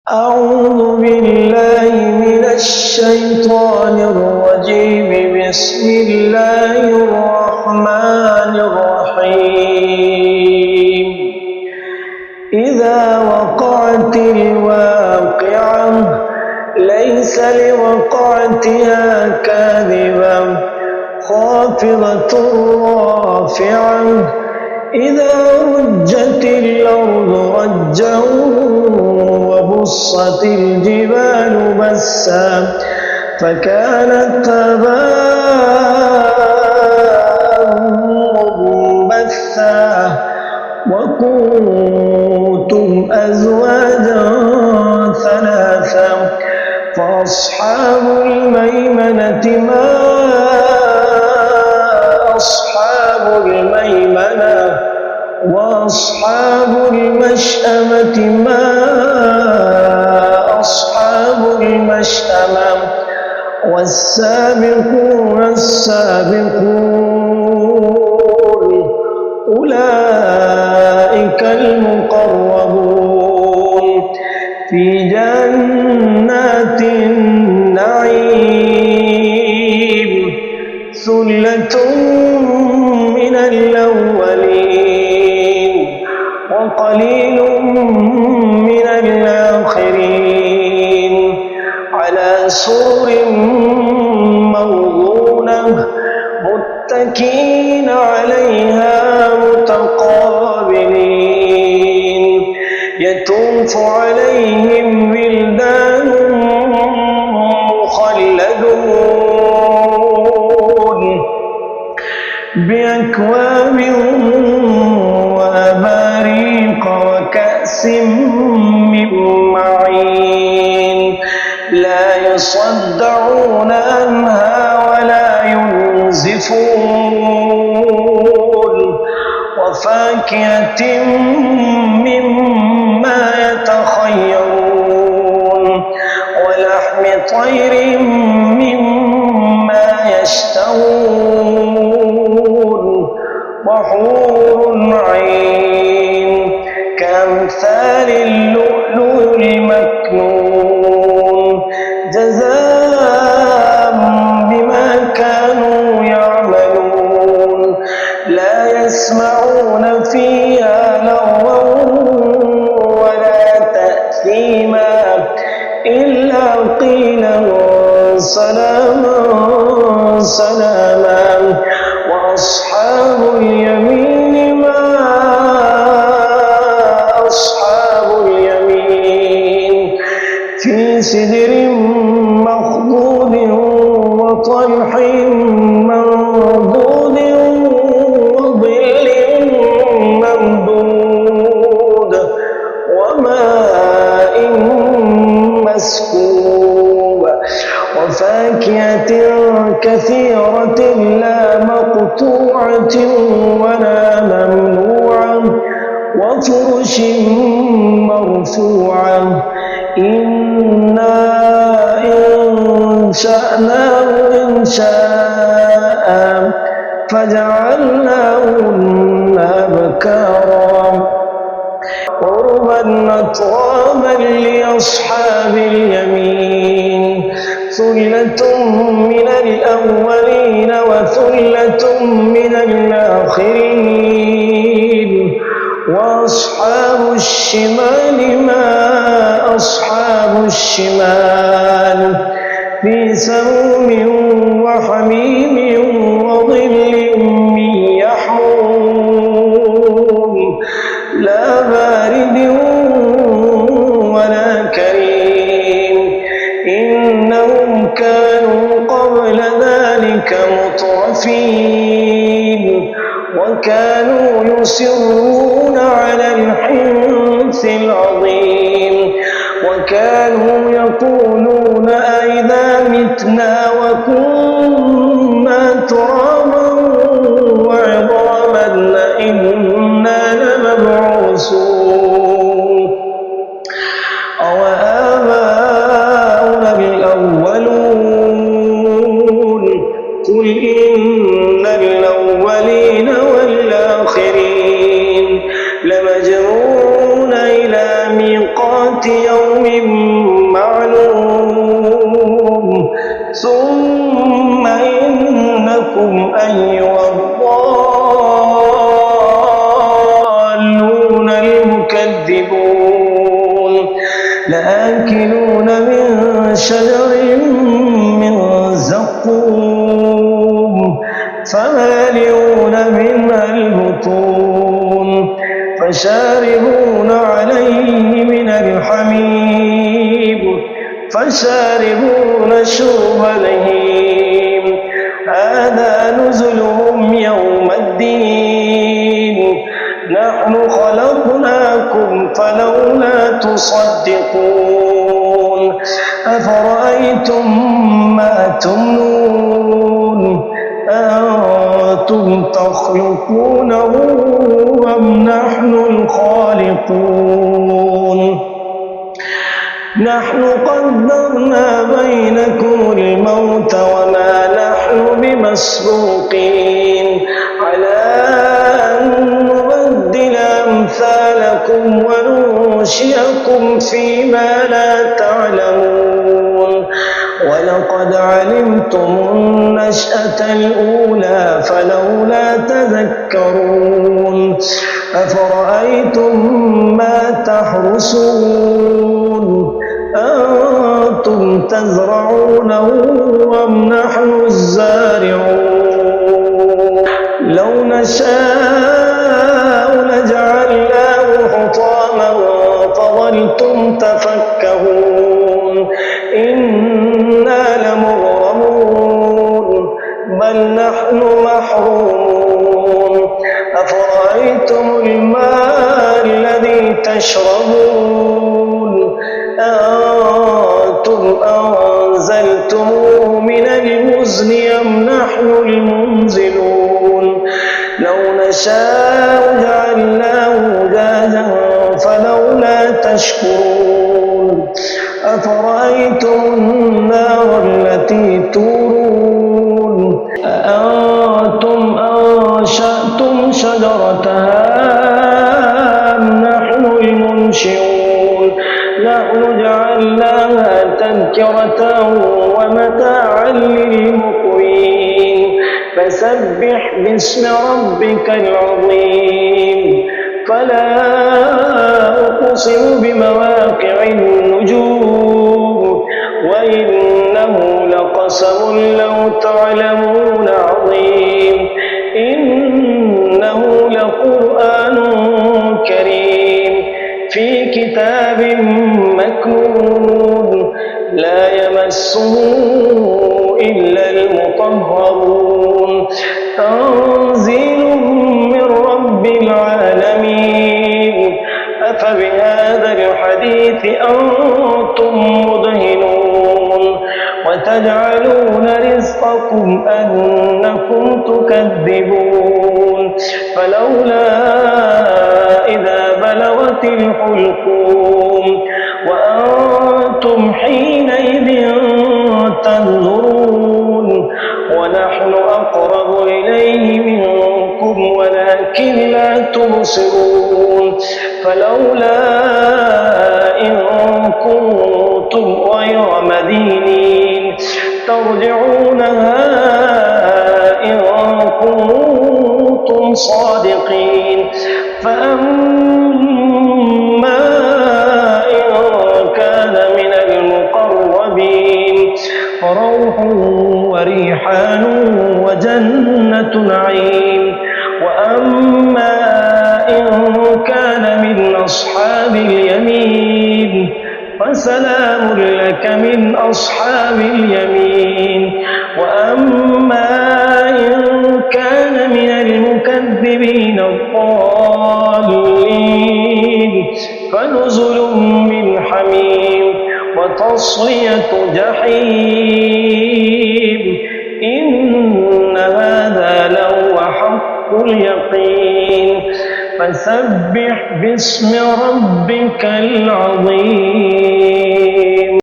أعوذ بالله من الشيطان الرجيم. بسم الله الرحمن الرحيم. إذا وقعت الواقعة ليس لوقعتها كاذبة خافضة رافعة إذا رجت الأرض رجا وبصت الجبال بسا فكانت هباء منبثا وكنتم أزواجا ثلاثا فأصحاب الميمنة ما أصحاب الميمنة وأصحاب المشأمة ما أصحاب المشأمة والسابقون السابقون أولئك المقربون في جنات النعيم ثلة من الأولين وقليل من الآخرين على سرر موضونة متكئين عليها متقابلين يطوف عليهم ولدان مخلدون بأكواب وأباريق وكأس من معين لا يصدعون عنها ولا ينزفون وفاكهة مما يتخيرون ولحم طير مما يشتهون وحور عين كأمثال اللؤلؤ المكنون جزاء بما كانوا يعملون لا يسمعون فيها لغوا ولا تأثيما إلا قيلا سلاما سلاما وأصحاب اليمين ما أصحاب اليمين في سدر مخضود وطلح منضود وظل ممدود وماء مسكوب وفاكهة كثيرة لا مقطوعة ولا ممنوعة وفرش مرفوعة إنا إنشأناه إنشاء فجعلناهن أبكارا عربا أترابا لأصحاب اليمين ثلة من الأولين وثلة من الآخرين وأصحاب الشمال ما أصحاب الشمال في سموم وحميم وظل من يحموم لا بارد ولا كريم إنهم كانوا قبل ذلك مترفين وكانوا يصرون على الحنث العظيم وكانوا يقولون أئذا متنا وكنا ترابا وعظاما إنا لمبعوثون أوآباؤنا الأولون قل إن الأولين والآخرين لمجموعون إلى ميقات لميقات يوم معلوم ثم إنكم أيها الضالون المكذبون لآكلون من شجر من زقوم فمالئون منها البطون فشاربون عليه من الحميم فشاربون شرب الهيم هذا نزلهم يوم الدين نحن خلقناكم فلولا تصدقون أفرأيتم ما تمنون أنتم تخلقونه أم نحن الخالقون نحن قدرنا بينكم الموت وما نحن بمسبوقين على أن نبدل أمثالكم وننشئكم فيما لا تعلمون ولقد علمتم النشأة الأولى فلولا تذكرون أفرأيتم ما تحرسون أنتم تزرعونه أم نحن الزارعون لو نشاء لجعلناه حطاما فظلتم تفكهون إنا لمغرمون بل نحن محرومون أفرأيتم الماء الذي تشربون أنتم أنزلتموه من المزن أم نحن المنزلون لو نشاء جعلناه أجاجا فلولا تشكرون أفرأيتم النار التي تورون أأنتم أنشأتم شجرتها أم نحن المنشئون نحن جعلناها تذكرة ومتاعا للمقوين فسبح باسم ربك العظيم فلا أقسم بمواقع النجوم وإنه لقسم لو تعلمون عظيم إنه لقرآن كريم في كتاب مكنون لا يمسه إلا المطهرون تنزيل من رب العالمين أفبهذا الحديث أنتم مدهنون وتجعلون رزقكم أنكم تكذبون فلولا إذا بلغت الحلقوم وأنتم حينئذ تنظرون ونحن أقرب إليه منكم ولكن لا تبصرون فلولا إن كنتم غير مدينين ترجعونها إن كنتم صادقين فأما إن كان من المقربين فروح وريحان وجنة نعيم وأما إن كان من أصحاب اليمين فسلام لك من أصحاب اليمين وأما إن كان من المكذبين الضالين فنزل من حميم وتصلية جحيم إن هذا لهو حق اليقين فسبح باسم ربك العظيم.